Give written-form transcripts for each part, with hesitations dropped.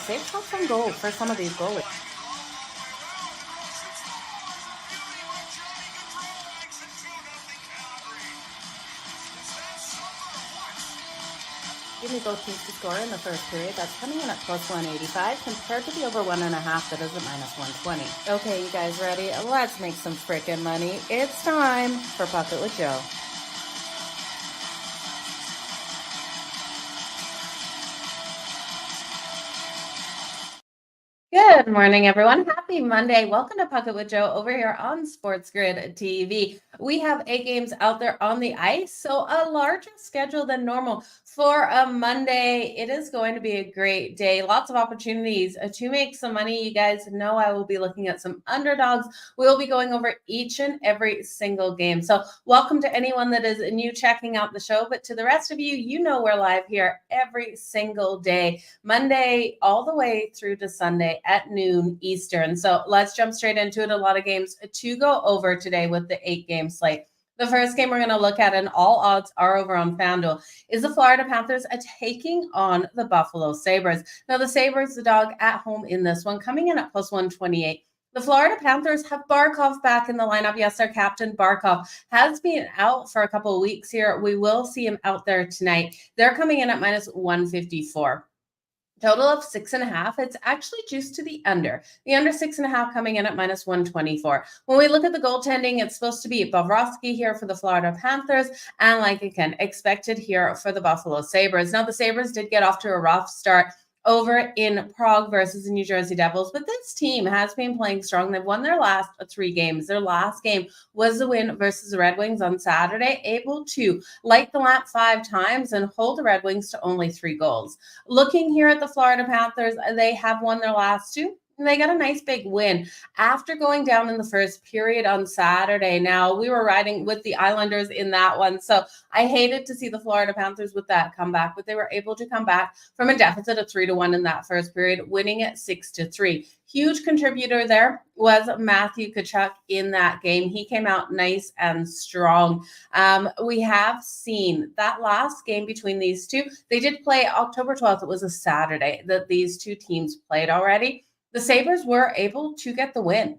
safe shots on goal for some of these goalies. Give me both teams to score in the first period. That's coming in at plus 185 compared to the over 1.5 that is at minus 120. Okay, you guys ready? Let's make some frickin' money. It's time for Pocket with Jo. Good morning, everyone. Happy Monday. Welcome to Pocket with Jo over here on SportsGrid TV. We have 8 games out there on the ice, so a larger schedule than normal for a Monday. It is going to be a great day. Lots of opportunities to make some money. You guys know I will be looking at some underdogs. We'll be going over each and every single game. So welcome to anyone that is new checking out the show, but to the rest of you, you know we're live here every single day, Monday all the way through to Sunday at noon Eastern. So let's jump straight into it. A lot of games to go over today with the 8-game slate. The first game we're going to look at, and all odds are over on FanDuel, is the Florida Panthers taking on the Buffalo Sabres. Now, the Sabres, the dog at home in this one, coming in at plus 128. The Florida Panthers have Barkov back in the lineup. Yes, their captain Barkov has been out for a couple of weeks here. We will see him out there tonight. They're coming in at minus 154. Total of 6.5. It's actually juiced to the under. The under 6.5 coming in at minus 124. When we look at the goaltending, it's supposed to be Bobrovsky here for the Florida Panthers, and like again, expected here for the Buffalo Sabres. Now, the Sabres did get off to a rough start over in Prague versus the New Jersey Devils, but this team has been playing strong. They've won their last 3 games. Their last game was the win versus the Red Wings on Saturday, able to light the lamp 5 times and hold the Red Wings to only 3 goals. Looking here at the Florida Panthers, they have won their last 2. And they got a nice big win after going down in the first period on Saturday. Now, we were riding with the Islanders in that one, so I hated to see the Florida Panthers with that comeback, but they were able to come back from a deficit of 3-1 in that first period, winning it 6-3. Huge contributor there was Matthew Tkachuk in that game. He came out nice and strong. We have seen that last game between these two. They did play October 12th. It was a Saturday that these two teams played already. The Sabres were able to get the win.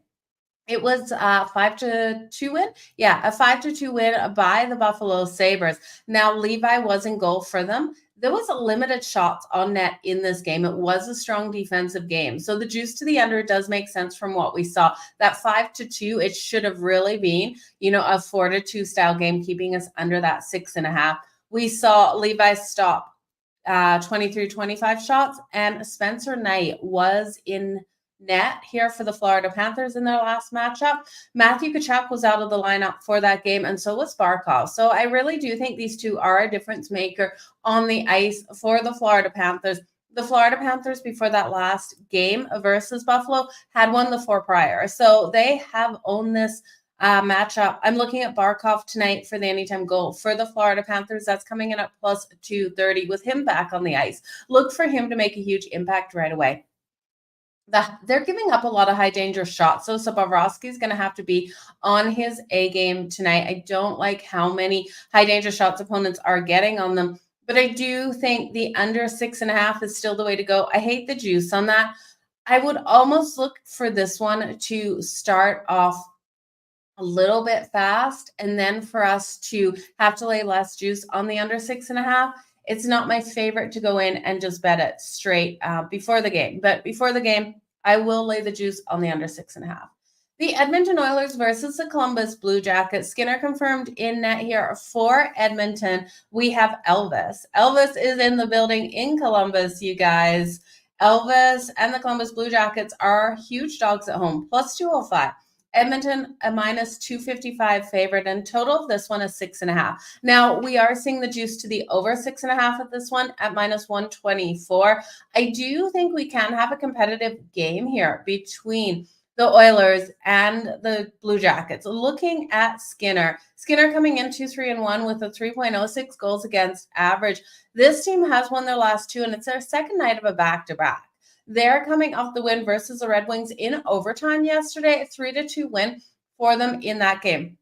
It was a 5-2 win. Yeah, a 5-2 win by the Buffalo Sabres. Now, Levi was in goal for them. There was a limited shots on net in this game. It was a strong defensive game. So the juice to the under does make sense from what we saw. That 5-2, it should have really been, a 4-2 style game, keeping us under that 6.5. We saw Levi stop 23-25 shots, and Spencer Knight was in net here for the Florida Panthers in their last matchup. Matthew Tkachuk was out of the lineup for that game, and so was Barkov. So I really do think these two are a difference maker on the ice for the Florida Panthers. The Florida Panthers, before that last game versus Buffalo, had won the 4 prior. So they have owned this matchup. I'm looking at Barkov tonight for the anytime goal for the Florida Panthers. That's coming in at plus 230 with him back on the ice. Look for him to make a huge impact right away. They're giving up a lot of high danger shots. So Bobrovsky is going to have to be on his A game tonight. I don't like how many high danger shots opponents are getting on them, but I do think the under 6.5 is still the way to go. I hate the juice on that. I would almost look for this one to start off a little bit fast, and then for us to have to lay less juice on the under 6.5. It's not my favorite to go in and just bet it straight before the game. But before the game, I will lay the juice on the under 6.5. The Edmonton Oilers versus the Columbus Blue Jackets. Skinner confirmed in net here for Edmonton. We have Elvis. Elvis is in the building in Columbus, you guys. Elvis and the Columbus Blue Jackets are huge dogs at home, plus 205. Edmonton, a minus 255 favorite, and total of this one is 6.5. Now, we are seeing the juice to the over 6.5 at this one at minus 124. I do think we can have a competitive game here between the Oilers and the Blue Jackets. Looking at Skinner coming in 2-3-1 with a 3.06 goals against average. This team has won their last 2, and it's their second night of a back-to-back. They're coming off the win versus the Red Wings in overtime yesterday, 3-2 win for them in that game.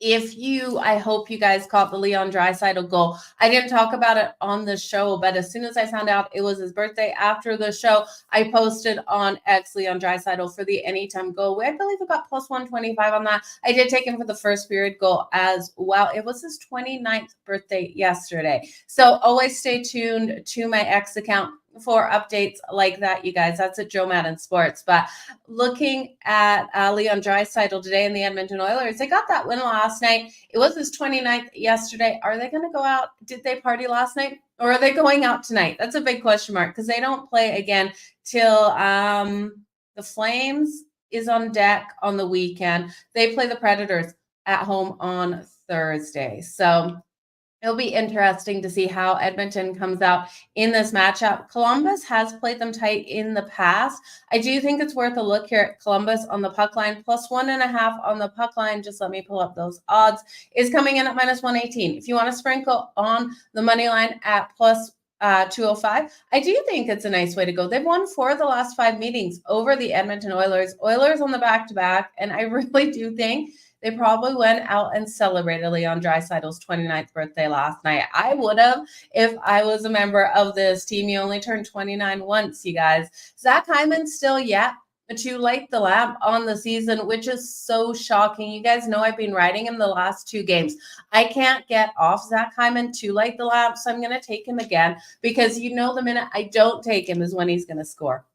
I hope you guys caught the Leon Draisaitl goal. I didn't talk about it on the show, but as soon as I found out it was his birthday after the show, I posted on X Leon Draisaitl for the anytime goal. I believe it got plus 125 on that. I did take him for the first period goal as well. It was his 29th birthday yesterday. So always stay tuned to my X account for updates like that, you guys. That's at Jo Madden Sports. But looking at Leon Draisaitl today in the Edmonton Oilers, they got that win last night. It was his 29th yesterday. Are they going to go out? Did they party last night? Or are they going out tonight? That's a big question mark because they don't play again till the Flames is on deck on the weekend. They play the Predators at home on Thursday. So it'll be interesting to see how Edmonton comes out in this matchup. Columbus has played them tight in the past. I do think it's worth a look here at Columbus on the puck line. Plus 1.5 on the puck line. Just let me pull up those odds. Is coming in at minus 118. If you want to sprinkle on the money line at plus 205, I do think it's a nice way to go. They've won 4 of the last 5 meetings over the Edmonton Oilers. Oilers on the back-to-back, and I really do think they probably went out and celebrated Leon Draisaitl's 29th birthday last night. I would have if I was a member of this team. You only turned 29 once, you guys. Zach Hyman's still yet to light the lamp on the season, which is so shocking. You guys know I've been riding him the last 2 games. I can't get off Zach Hyman to light the lamp, so I'm going to take him again because the minute I don't take him is when he's going to score.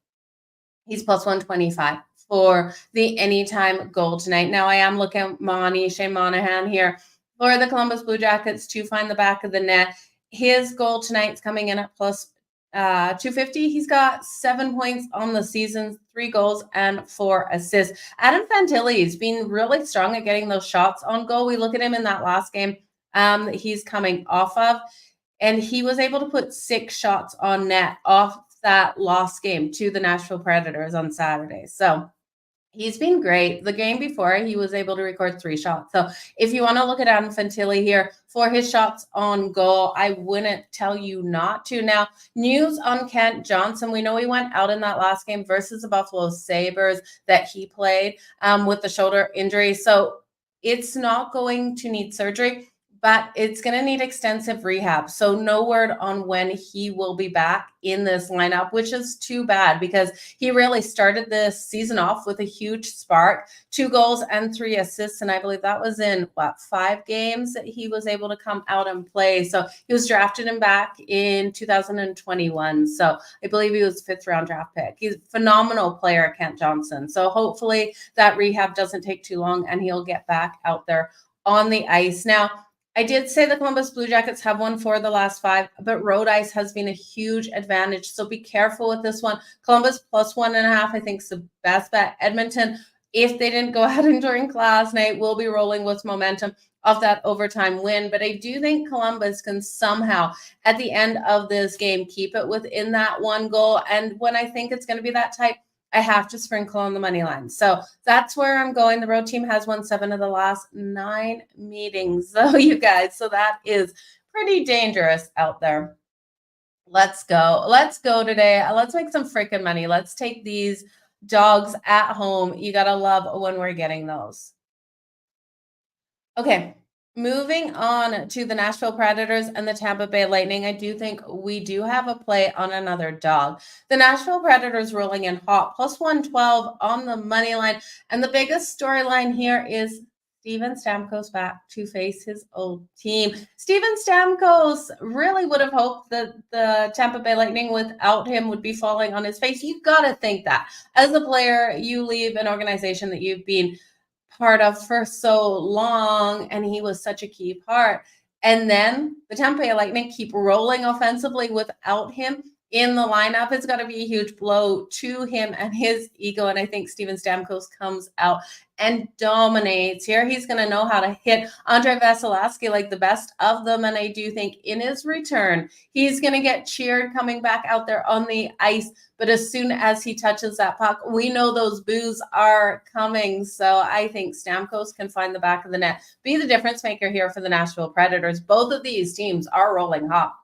He's plus 125 for the anytime goal tonight. Now I am looking at Shane Monahan here for the Columbus Blue Jackets to find the back of the net. His goal tonight's coming in at plus 250. He's got 7 points on the season, 3 goals and 4 assists. Adam Fantilli has been really strong at getting those shots on goal. We look at him in that last game that he's coming off of, and he was able to put 6 shots on net off that lost game to the Nashville Predators on Saturday. So he's been great. The game before, he was able to record 3 shots. So if you want to look at Adam Fantilli here for his shots on goal, I wouldn't tell you not to. Now, news on Kent Johnson. We know he went out in that last game versus the Buffalo Sabres that he played with the shoulder injury. So it's not going to need surgery, but it's going to need extensive rehab. So no word on when he will be back in this lineup, which is too bad because he really started this season off with a huge spark, 2 goals and 3 assists. And I believe that was in 5 games that he was able to come out and play. So he was drafted him back in 2021. So I believe he was 5th round draft pick. He's a phenomenal player, Kent Johnson. So hopefully that rehab doesn't take too long and he'll get back out there on the ice. Now, I did say the Columbus Blue Jackets have won 4 of the last 5, but road ice has been a huge advantage. So be careful with this one. Columbus plus 1.5, I think, is the best bet. Edmonton, if they didn't go ahead and drink last night, will be rolling with momentum of that overtime win. But I do think Columbus can somehow, at the end of this game, keep it within that 1 goal. And when I think it's going to be that tight, I have to sprinkle on the money line. So that's where I'm going. The road team has won 7 of the last 9 meetings. So you guys, so that is pretty dangerous out there. Let's go. Let's go today. Let's make some freaking money. Let's take these dogs at home. You got to love when we're getting those. Okay. Moving on to the Nashville Predators and the Tampa Bay Lightning, I do think we do have a play on another dog. The Nashville Predators rolling in hot, plus 112 on the money line. And the biggest storyline here is Steven Stamkos back to face his old team. Steven Stamkos really would have hoped that the Tampa Bay Lightning without him would be falling on his face. You got to think that. As a player, you leave an organization that you've been part of for so long, and he was such a key part. And then the Tampa Bay Lightning keep rolling offensively without him in the lineup. It's got to be a huge blow to him and his ego. And I think Steven Stamkos comes out and dominates here. He's going to know how to hit Andrei Vasilevskiy like the best of them. And I do think in his return, he's going to get cheered coming back out there on the ice. But as soon as he touches that puck, we know those boos are coming. So I think Stamkos can find the back of the net, be the difference maker here for the Nashville Predators. Both of these teams are rolling hot.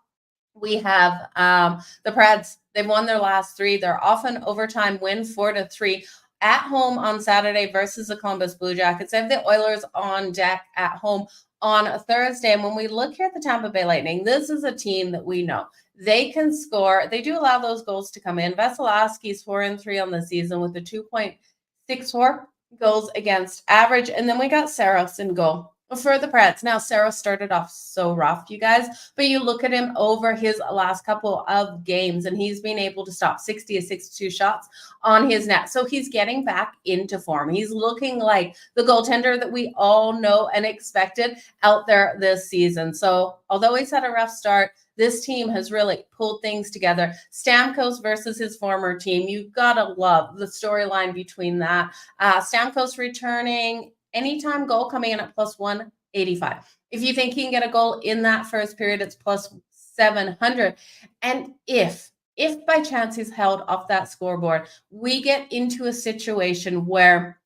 We have the Preds. They've won their last 3. They're off an overtime win, 4-3 at home on Saturday versus the Columbus Blue Jackets. They have the Oilers on deck at home on a Thursday. And when we look here at the Tampa Bay Lightning, this is a team that we know they can score. They do allow those goals to come in. Vasilevsky's 4-3 on the season with a 2.64 goals against average. And then we got Saros in goal for the Preds. Now, Saros started off so rough, you guys, but you look at him over his last couple of games, and he's been able to stop 60 to 62 shots on his net. So he's getting back into form. He's looking like the goaltender that we all know and expected out there this season. So although he's had a rough start, this team has really pulled things together. Stamkos versus his former team. You've got to love the storyline between that. Stamkos returning anytime goal coming in at plus 185. If you think he can get a goal in that first period, it's plus 700. And if by chance he's held off that scoreboard, we get into a situation where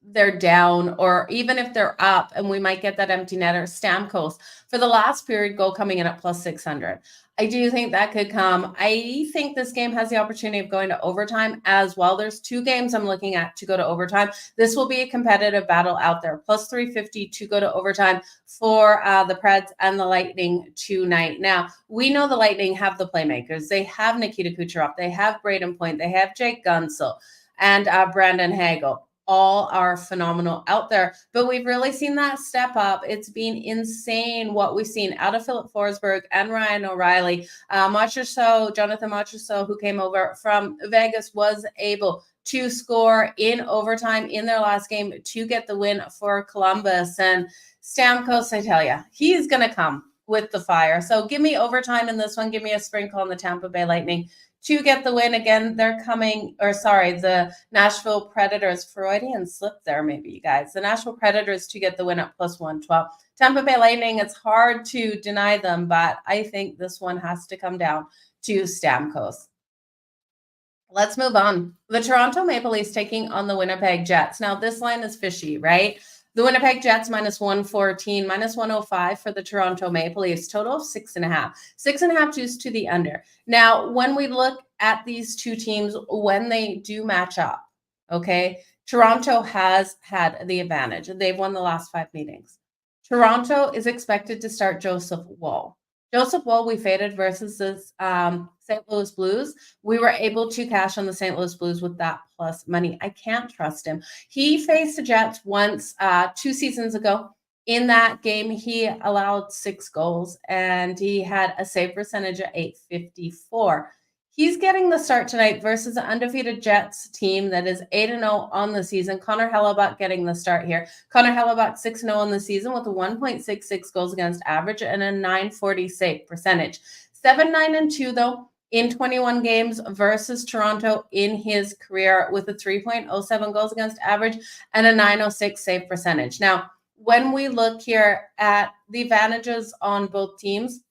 they're down, or even if they're up and we might get that empty netter, Stamkos for the last period goal coming in at plus 600. I do think that could come. I think this game has the opportunity of going to overtime as well. There's 2 games I'm looking at to go to overtime. This will be a competitive battle out there. Plus 350 to go to overtime for the Preds and the Lightning tonight. Now, we know the Lightning have the playmakers. They have Nikita Kucherov. They have Braden Point. They have Jake Gunsel and Brandon Hagel. All are phenomenal out there, but we've really seen that step up. It's been insane what we've seen out of Philip Forsberg and Ryan O'Reilly. Jonathan Marchessault, who came over from Vegas, was able to score in overtime in their last game to get the win for Columbus. And Stamkos, I tell you, he's going to come with the fire. So give me overtime in this one. Give me a sprinkle on the Tampa Bay Lightning to get the win. Again, the Nashville Predators, Freudian slip there, maybe, you guys. The Nashville Predators to get the win at plus 112. Tampa Bay Lightning, it's hard to deny them, but I think this one has to come down to Stamkos. Let's move on. The Toronto Maple Leafs taking on the Winnipeg Jets. Now, this line is fishy, right? The Winnipeg Jets minus 114, minus 105 for the Toronto Maple Leafs, total of 6.5. 6.5 juice to the under. Now, when we look at these two teams, when they do match up, okay, Toronto has had the advantage. They've won the last 5 meetings. Toronto is expected to start Joseph Woll. Joseph Woll, we faded versus the St. Louis Blues. We were able to cash on the St. Louis Blues with that plus money. I can't trust him. He faced the Jets once 2 seasons ago. In that game, he allowed 6 goals, and he had a save percentage of .854. He's getting the start tonight versus an undefeated Jets team that is 8-0 on the season. Connor Hellebuyck getting the start here. Connor Hellebuyck 6-0 on the season with a 1.66 goals against average and a .940 save percentage. 7-9-2 though in 21 games versus Toronto in his career with a 3.07 goals against average and a .906 save percentage. Now, when we look here at the advantages on both teams,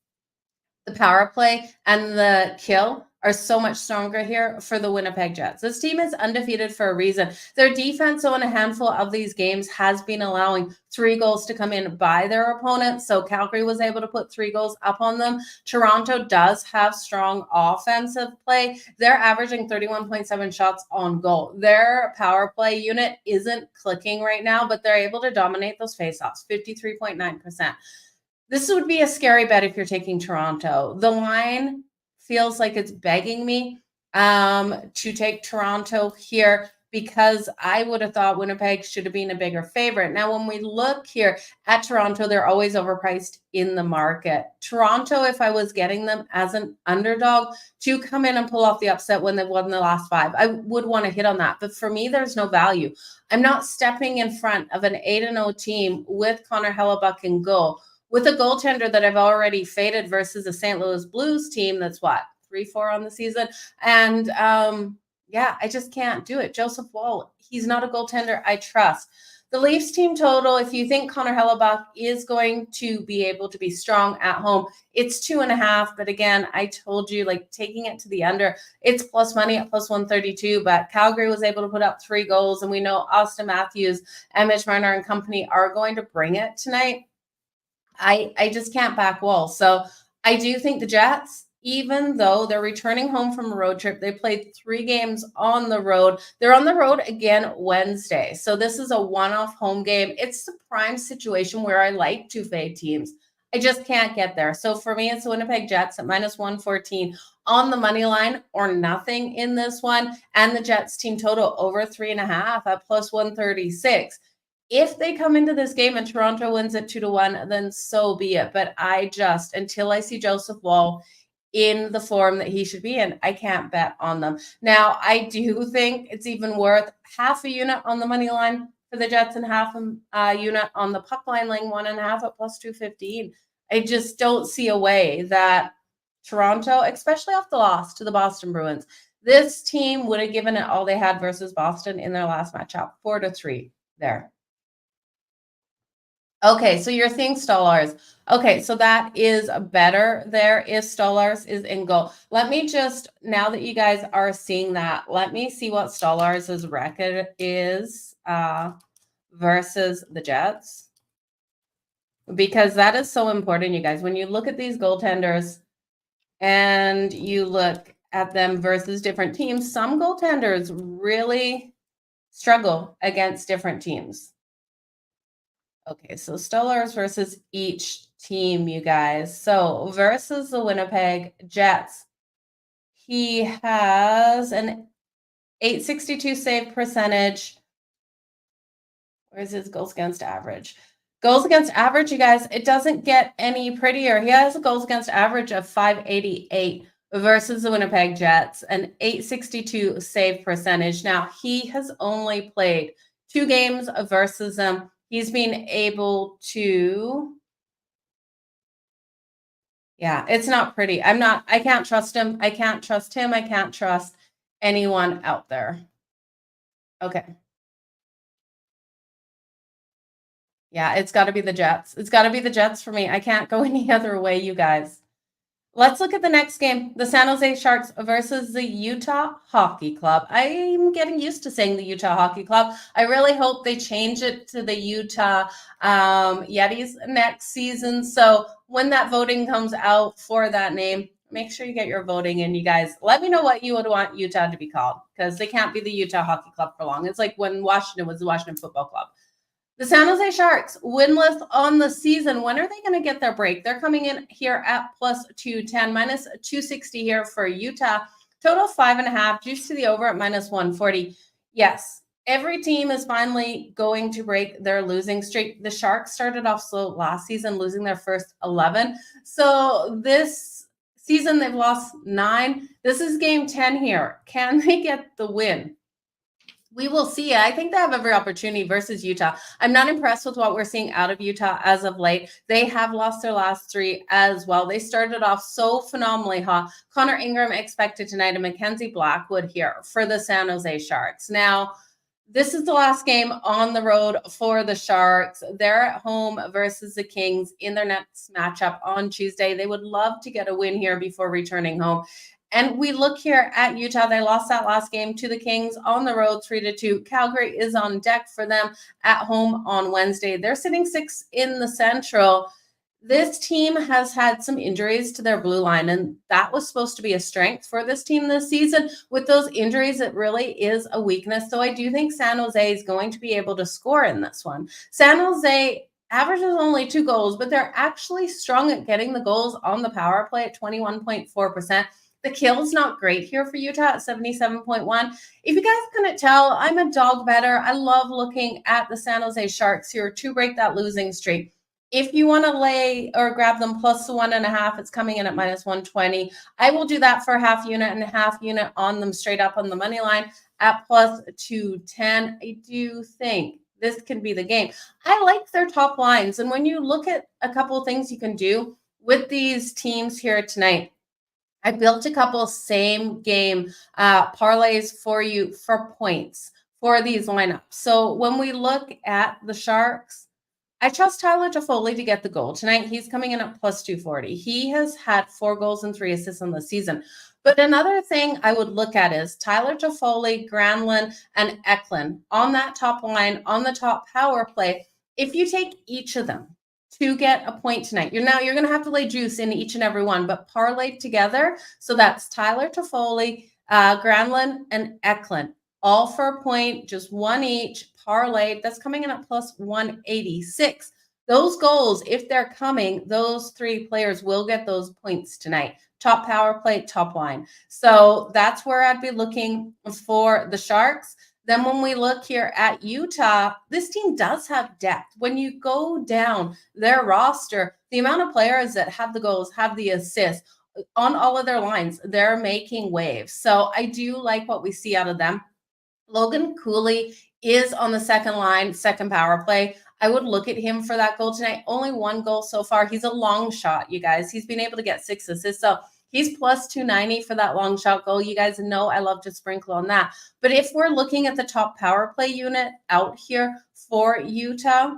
the power play and the kill are so much stronger here for the Winnipeg Jets. This team is undefeated for a reason. Their defense, though, in a handful of these games has been allowing 3 goals to come in by their opponents. So Calgary was able to put 3 goals up on them. Toronto does have strong offensive play. They're averaging 31.7 shots on goal. Their power play unit isn't clicking right now, but they're able to dominate those faceoffs, 53.9%. This would be a scary bet if you're taking Toronto. The line feels like it's begging me to take Toronto here because I would have thought Winnipeg should have been a bigger favorite. Now, when we look here at Toronto, they're always overpriced in the market. Toronto, if I was getting them as an underdog to come in and pull off the upset when they've won the last 5, I would want to hit on that. But for me, there's no value. I'm not stepping in front of an 8-0 team with Connor Hellebuyck in goal, with a goaltender that I've already faded versus a St. Louis Blues team that's 3-4 on the season. And I just can't do it. Joseph Woll, he's not a goaltender I trust. The Leafs team total, if you think Connor Hellebuyck is going to be able to be strong at home, it's 2.5. But again, I told you, taking it to the under, it's plus money at plus 132. But Calgary was able to put up 3 goals, and we know Austin Matthews and Mitch Marner and company are going to bring it tonight. I just can't back Woll. So I do think the Jets, even though they're returning home from a road trip. They played 3 games on the road. They're on the road again Wednesday. So this is a one-off home game. It's the prime situation where I like to fade teams. I just can't get there. So for me, it's the Winnipeg Jets at -114 on the money line or nothing in this one. And the Jets team total over 3.5 at +136. If they come into this game and Toronto wins it 2-1, then so be it. But I just, until I see Joseph Woll in the form that he should be in, I can't bet on them. Now, I do think it's even worth half a unit on the money line for the Jets and half a unit on the puck line, laying 1.5 at +215. I just don't see a way that Toronto, especially off the loss to the Boston Bruins, this team would have given it all they had versus Boston in their last matchup, 4-3 there. Okay, so you're seeing Stolarz. Okay, so that is better there if Stolarz is in goal. Let me just, now that you guys are seeing that, let me see what Stolarz's record is versus the Jets. Because that is so important, you guys. When you look at these goaltenders and you look at them versus different teams, some goaltenders really struggle against different teams. Okay, so Stolarz versus each team, you guys. So versus the Winnipeg Jets, he has an .862 save percentage. Where's his goals against average? Goals against average, you guys, it doesn't get any prettier. He has a goals against average of .588 versus the Winnipeg Jets, an .862 save percentage. Now, he has only played 2 games versus them. He's been able to, yeah, it's not pretty. I can't trust him. I can't trust him. I can't trust anyone out there. Okay. Yeah, it's got to be the Jets. It's got to be the Jets for me. I can't go any other way, you guys. Let's look at the next game, the San Jose Sharks versus the Utah Hockey Club. I'm getting used to saying the Utah Hockey Club. I really hope they change it to the Utah Yetis next season. So when that voting comes out for that name, make sure you get your voting in, you guys. Let me know what you would want Utah to be called, because they can't be the Utah Hockey Club for long. It's like when Washington was the Washington Football Club. The San Jose Sharks, winless on the season. When are they going to get their break? They're coming in here at +210, -260 here for Utah. Total 5.5, juice to the over at -140. Yes, every team is finally going to break their losing streak. The Sharks started off slow last season, losing their first 11. So this season, they've lost 9. This is game 10 here. Can they get the win? We will see. I think they have every opportunity versus Utah. I'm not impressed with what we're seeing out of Utah as of late. They have lost their last 3 as well. They started off so phenomenally hot. Connor Ingram expected tonight, and Mackenzie Blackwood here for the San Jose Sharks. Now, this is the last game on the road for the Sharks. They're at home versus the Kings in their next matchup on Tuesday. They would love to get a win here before returning home. And we look here at Utah. They lost that last game to the Kings on the road, 3-2. Calgary is on deck for them at home on Wednesday. They're sitting 6th in the Central. This team has had some injuries to their blue line, and that was supposed to be a strength for this team this season. With those injuries, it really is a weakness. So I do think San Jose is going to be able to score in this one. San Jose averages only 2 goals, but they're actually strong at getting the goals on the power play at 21.4%. The kill's not great here for Utah at 77.1. If you guys couldn't tell, I'm a dog better. I love looking at the San Jose Sharks here to break that losing streak. If you want to lay or grab them plus the 1.5, it's coming in at -120. I will do that for half unit and half unit on them straight up on the money line at +210. I do think this can be the game. I like their top lines. And when you look at a couple of things you can do with these teams here tonight, I built a couple same game parlays for you for points for these lineups. So when we look at the Sharks, I trust Tyler Toffoli to get the goal tonight. He's coming in at +240. He has had 4 goals and 3 assists on the season. But another thing I would look at is Tyler Toffoli, Granlund, and Eklund on that top line, on the top power play. If you take each of them to get a point tonight. You're going to have to lay juice in each and every one, but parlayed together. So that's Tyler Toffoli, Granlund, and Eklund, all for a point, just one each, parlayed. That's coming in at plus 186. Those goals, if they're coming, those three players will get those points tonight. Top power play, top line. So that's where I'd be looking for the Sharks. Then when we look here at Utah, this team does have depth. When you go down their roster, the amount of players that have the goals, have the assists on all of their lines, they're making waves. So I do like what we see out of them. Logan Cooley is on the second line, second power play. I would look at him for that goal tonight. Only one goal so far. He's a long shot, you guys. He's been able to get 6 assists. So he's plus 290 for that long shot goal. You guys know I love to sprinkle on that. But if we're looking at the top power play unit out here for Utah,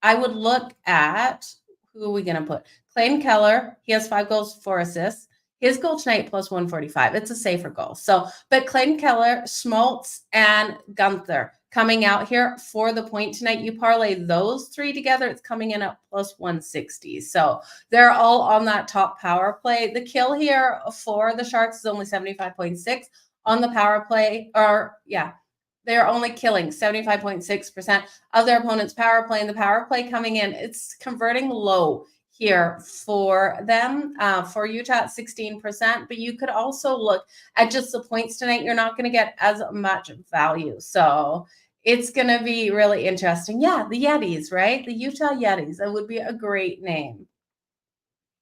I would look at, who are we going to put? Clayton Keller. He has 5 goals, 4 assists. His goal tonight plus 145. It's a safer goal. So, but Clayton Keller, Schmaltz, and Gunther coming out here for the point tonight. You parlay those three together, it's coming in at plus 160. So they're all on that top power play. The kill here for the Sharks is only 75.6 on the power play, they're only killing 75.6% of their opponent's power play. And the power play coming in, it's converting low here for them, for Utah at 16%. But you could also look at just the points tonight. You're not going to get as much value. So it's going to be really interesting. Yeah, the Yetis, right? The Utah Yetis. That would be a great name.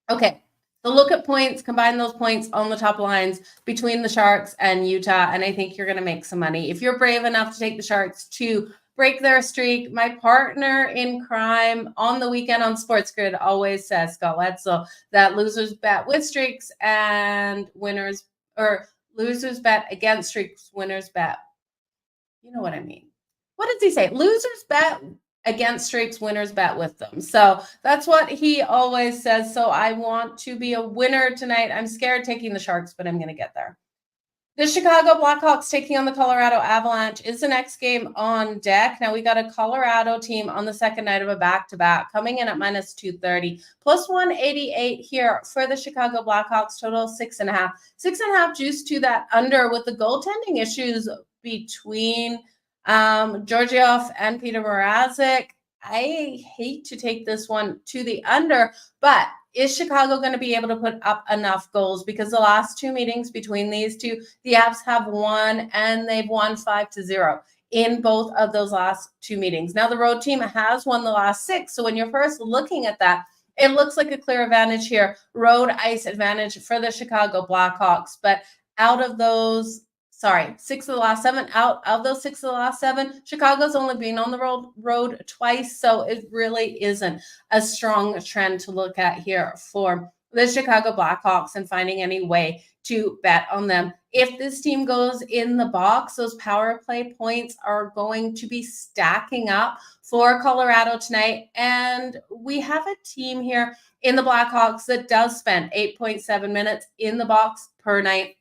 Okay. So look at points, combine those points on the top lines between the Sharks and Utah, and I think you're going to make some money. If you're brave enough to take the Sharks to break their streak, my partner in crime on the weekend on SportsGrid always says, Scott Wetzel, that losers bet with streaks and winners, or losers bet against streaks, winners bet. You know what I mean. What does he say? Losers bet against streaks, winners bet with them. So that's what he always says. So I want to be a winner tonight. I'm scared taking the Sharks, but I'm going to get there. The Chicago Blackhawks taking on the Colorado Avalanche is the next game on deck. Now we got a Colorado team on the second night of a back-to-back coming in at minus 230, plus 188 here for the Chicago Blackhawks, total 6.5. 6.5 juice to that under with the goaltending issues between Georgiev and Peter Mrazek. I hate to take this one to the under, but is Chicago going to be able to put up enough goals? Because the last 2 meetings between these two, the Avs have won, and they've won 5-0 in both of those last 2 meetings. Now, the road team has won the last 6. So when you're first looking at that, it looks like a clear advantage here. Road ice advantage for the Chicago Blackhawks. But out of those, 6 of the last 7. Out of those 6 of the last 7, Chicago's only been on the road twice, so it really isn't a strong trend to look at here for the Chicago Blackhawks and finding any way to bet on them. If this team goes in the box, those power play points are going to be stacking up for Colorado tonight. And we have a team here in the Blackhawks that does spend 8.7 minutes in the box per night.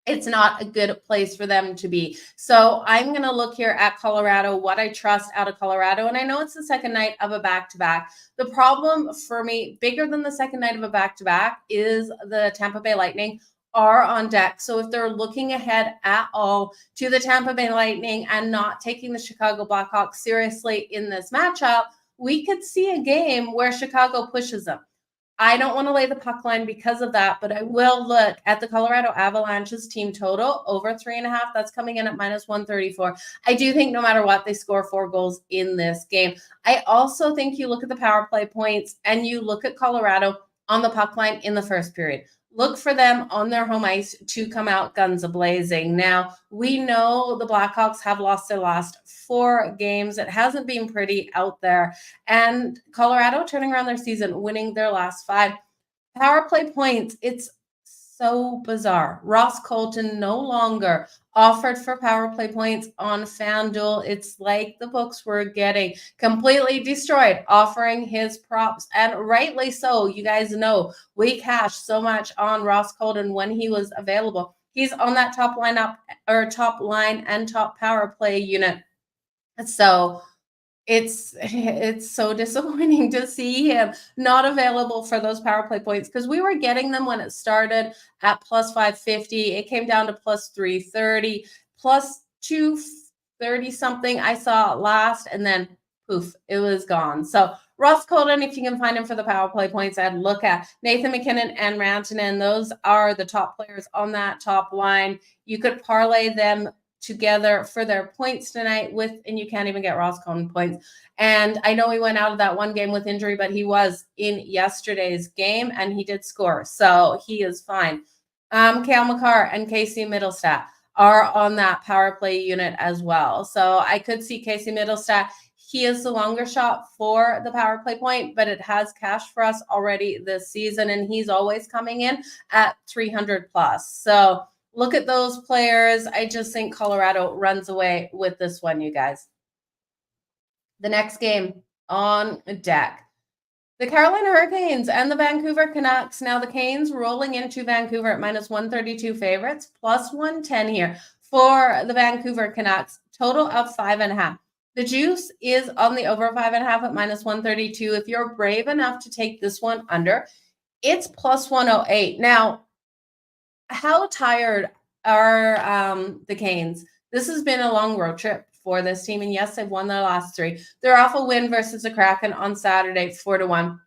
It's not a good place for them to be. So I'm going to look here at Colorado, what I trust out of Colorado. And I know it's the second night of a back-to-back. The problem for me, bigger than the second night of a back-to-back, is the Tampa Bay Lightning are on deck. So if they're looking ahead at all to the Tampa Bay Lightning and not taking the Chicago Blackhawks seriously in this matchup, we could see a game where Chicago pushes them. I don't want to lay the puck line because of that, but I will look at the Colorado Avalanche's team total over 3.5. That's coming in at minus 134. I do think no matter what, they score 4 goals in this game. I also think you look at the power play points and you look at Colorado on the puck line in the first period. Look for them on their home ice to come out guns a-blazing. Now, we know the Blackhawks have lost their last 4 games. It hasn't been pretty out there. And Colorado turning around their season, winning their last 5. Power play points, it's so bizarre. Ross Colton no longer offered for power play points on FanDuel. It's like the books were getting completely destroyed, offering his props, and rightly so. You guys know we cashed so much on Ross Colton when he was available. He's on that top line and top power play unit. So It's so disappointing to see him not available for those power play points because we were getting them when it started at plus 550. It came down to plus 330, plus 230 something I saw last, and then poof, it was gone. So Ross Colton, if you can find him for the power play points, I'd look at Nathan McKinnon and Rantanen. Those are the top players on that top line. You could parlay them together for their points tonight and you can't even get Ross Colton points. And I know he went out of that one game with injury, but he was in yesterday's game and he did score. So he is fine. Cale Makar and Casey Middlestat are on that power play unit as well. So I could see Casey Middlestat. He is the longer shot for the power play point, but it has cashed for us already this season, and he's always coming in at 300 plus. So look at those players. I just think Colorado runs away with this one, you guys. The next game on deck. The Carolina Hurricanes and the Vancouver Canucks. Now the Canes rolling into Vancouver at minus 132 favorites, plus 110 here for the Vancouver Canucks. Total of 5.5. The juice is on the over 5.5 at minus 132. If you're brave enough to take this one under, it's plus 108. Now, how tired are the Canes? This has been a long road trip for this team, and yes, they've won their last 3. They're off a win versus the Kraken on Saturday, 4-1.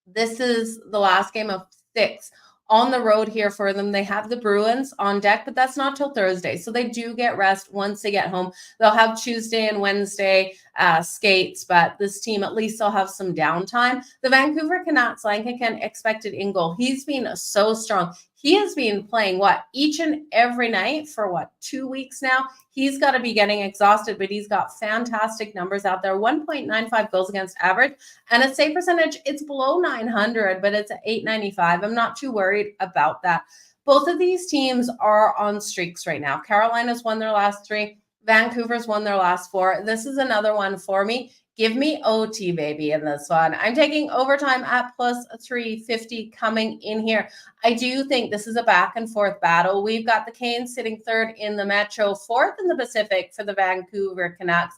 This is the last game of 6 on the road here for them. They have the Bruins on deck, but that's not till Thursday, so they do get rest once they get home. They'll have Tuesday and Wednesday skates, but this team, at least they'll have some downtime. The Vancouver Canucks, Lankanen expected in goal. He's been so strong. He has been playing each and every night for 2 weeks now. He's got to be getting exhausted, but he's got fantastic numbers out there. 1.95 goals against average, and a save percentage, it's below 900, but it's at 895. I'm not too worried about that. Both of these teams are on streaks right now. Carolina's won their last 3. Vancouver's won their last 4. This is another one for me. Give me OT, baby, in this one. I'm taking overtime at plus 350 coming in here. I do think this is a back and forth battle. We've got the Canes sitting 3rd in the Metro, 4th in the Pacific for the Vancouver Canucks.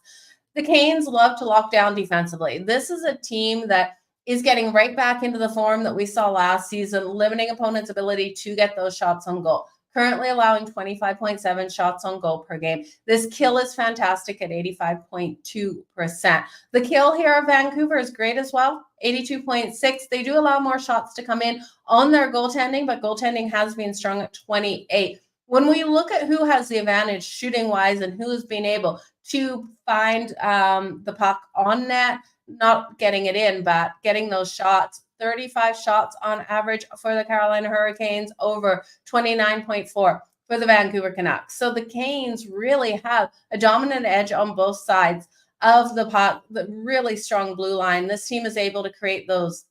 The Canes love to lock down defensively. This is a team that is getting right back into the form that we saw last season, limiting opponents' ability to get those shots on goal. Currently allowing 25.7 shots on goal per game. This kill is fantastic at 85.2%. The kill here of Vancouver is great as well, 82.6. They do allow more shots to come in on their goaltending, but goaltending has been strong at 28. When we look at who has the advantage shooting-wise and who has been able to find the puck on net, not getting it in, but getting those shots, 35 shots on average for the Carolina Hurricanes, over 29.4 for the Vancouver Canucks. So the Canes really have a dominant edge on both sides of the puck, the really strong blue line. This team is able to create those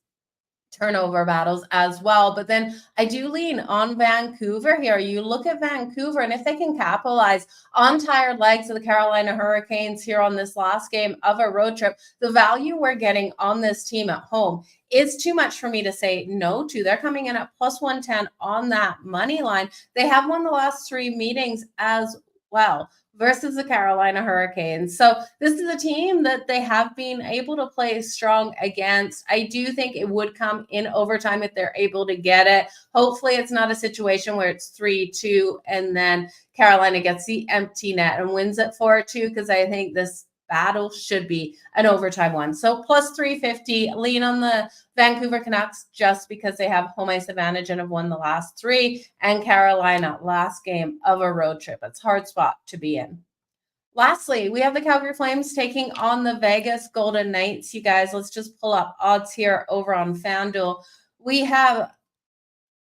turnover battles as well. But then I do lean on Vancouver here. You look at Vancouver, and if they can capitalize on tired legs of the Carolina Hurricanes here on this last game of a road trip, the value we're getting on this team at home is too much for me to say no to. They're coming in at plus 110 on that money line. They have won the last 3 meetings as well versus the Carolina Hurricanes. So this is a team that they have been able to play strong against. I do think it would come in overtime if they're able to get it. Hopefully it's not a situation where it's 3-2 and then Carolina gets the empty net and wins it 4-2, because I think this battle should be an overtime one. So plus 350, lean on the Vancouver Canucks just because they have home ice advantage and have won the last 3, and Carolina, last game of a road trip. It's a hard spot to be in. Lastly, we have the Calgary Flames taking on the Vegas Golden Knights. You guys, let's just pull up odds here over on FanDuel. We have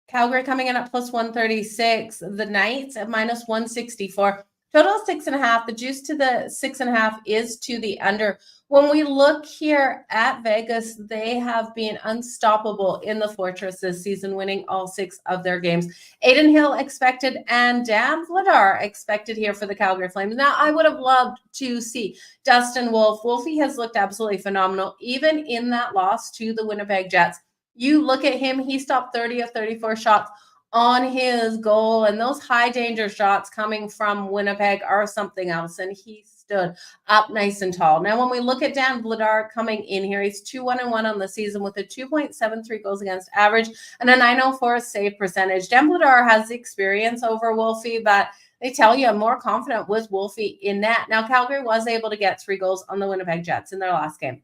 Calgary coming in at plus 136, the Knights at minus 164. Total 6.5. The juice to the 6.5 is to the under. When we look here at Vegas, they have been unstoppable in the Fortress this season, winning all 6 of their games. Aiden Hill expected and Dan Vladar expected here for the Calgary Flames. Now, I would have loved to see Dustin Wolf. Wolfie has looked absolutely phenomenal, even in that loss to the Winnipeg Jets. You look at him, he stopped 30 of 34 shots on his goal, and those high danger shots coming from Winnipeg are something else. And he stood up nice and tall. Now, when we look at Dan Vladar coming in here, he's 2-1-1 on the season with a 2.73 goals against average and a 904 save percentage. Dan Vladar has experience over Wolfie, but they tell you I'm more confident with Wolfie in net. Now, Calgary was able to get 3 goals on the Winnipeg Jets in their last game.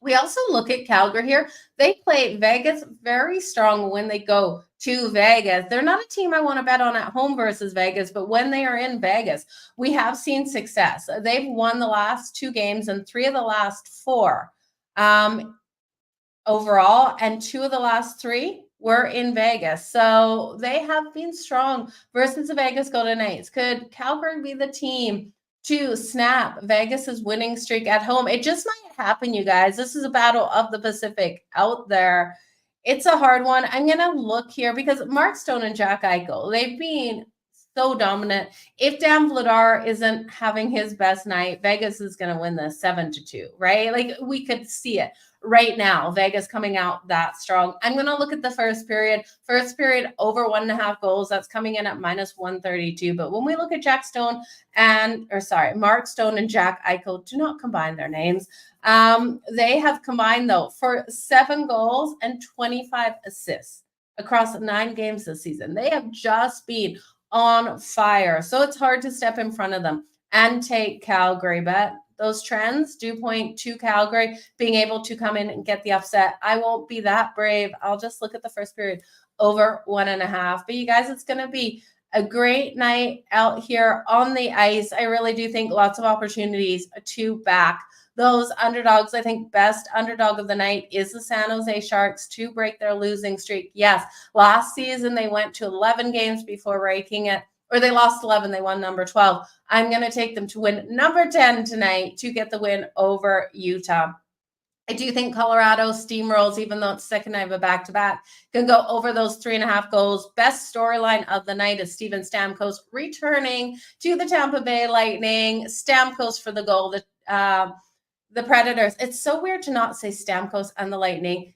We also look at Calgary here. They play Vegas very strong when they go to Vegas. They're not a team I want to bet on at home versus Vegas, but when they are in Vegas, we have seen success. They've won the last 2 games and 3 of the last 4 overall, and 2 of the last 3 were in Vegas. So they have been strong versus the Vegas Golden Knights. Could Calgary be the team to snap Vegas's winning streak at home? It just might happen, you guys. This is a battle of the Pacific out there. It's a hard one. I'm going to look here because Mark Stone and Jack Eichel, they've been so dominant. If Dan Vladar isn't having his best night, Vegas is going to win this 7-2, right? Like, we could see it right now. Vegas coming out that strong. I'm going to look at the first period. First period over 1.5 goals. That's coming in at -132. But when we look at Mark Stone and Jack Eichel, do not combine their names. They have combined, though, for 7 goals and 25 assists across 9 games this season. They have just been on fire. So it's hard to step in front of them and take Calgary. But those trends do point to Calgary being able to come in and get the upset. I won't be that brave. I'll just look at the first period over 1.5. But you guys, it's going to be a great night out here on the ice. I really do think lots of opportunities to back those underdogs. I think best underdog of the night is the San Jose Sharks to break their losing streak. Yes, last season they went to 11 games before breaking it, or they lost 11. They won number 12. I'm going to take them to win number 10 tonight to get the win over Utah. I do think Colorado steamrolls, even though it's second night of a back-to-back, can go over those 3.5 goals. Best storyline of the night is Steven Stamkos returning to the Tampa Bay Lightning. Stamkos for the goal. The Predators. It's so weird to not say Stamkos and the Lightning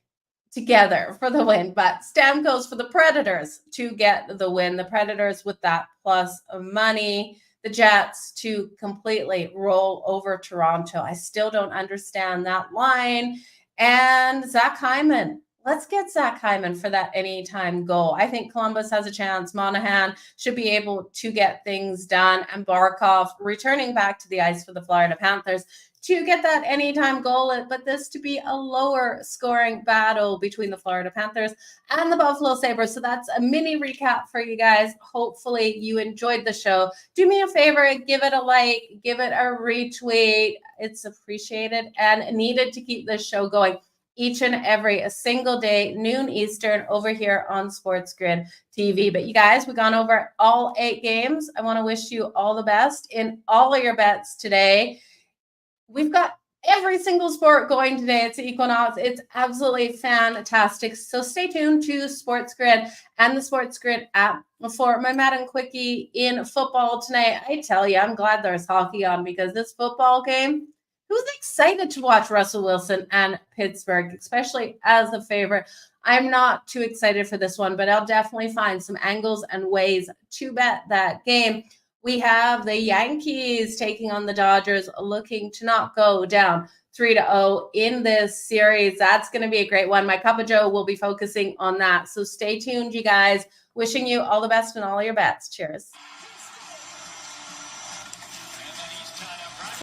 together for the win, but Stamkos for the Predators to get the win. The Predators with that plus of money. The Jets to completely roll over Toronto. I still don't understand that line. And Zach Hyman. Let's get Zach Hyman for that anytime goal. I think Columbus has a chance. Monahan should be able to get things done. And Barkov returning back to the ice for the Florida Panthers to get that anytime goal, but this to be a lower scoring battle between the Florida Panthers and the Buffalo Sabres. So that's a mini recap for you guys. Hopefully you enjoyed the show. Do me a favor, give it a like, give it a retweet. It's appreciated and needed to keep this show going each and every single day, noon Eastern, over here on SportsGrid TV. But you guys, we've gone over all 8 games. I want to wish you all the best in all of your bets today. We've got every single sport going today. It's Equinox. It's absolutely fantastic. So stay tuned to SportsGrid and the SportsGrid app for my Madden Quickie in football tonight. I tell you, I'm glad there's hockey on because this football game, who's excited to watch Russell Wilson and Pittsburgh, especially as a favorite? I'm not too excited for this one, but I'll definitely find some angles and ways to bet that game. We have the Yankees taking on the Dodgers, looking to not go down 3-0 in this series. That's going to be a great one. My Cup of Joe will be focusing on that. So stay tuned, you guys. Wishing you all the best in all your bets. Cheers.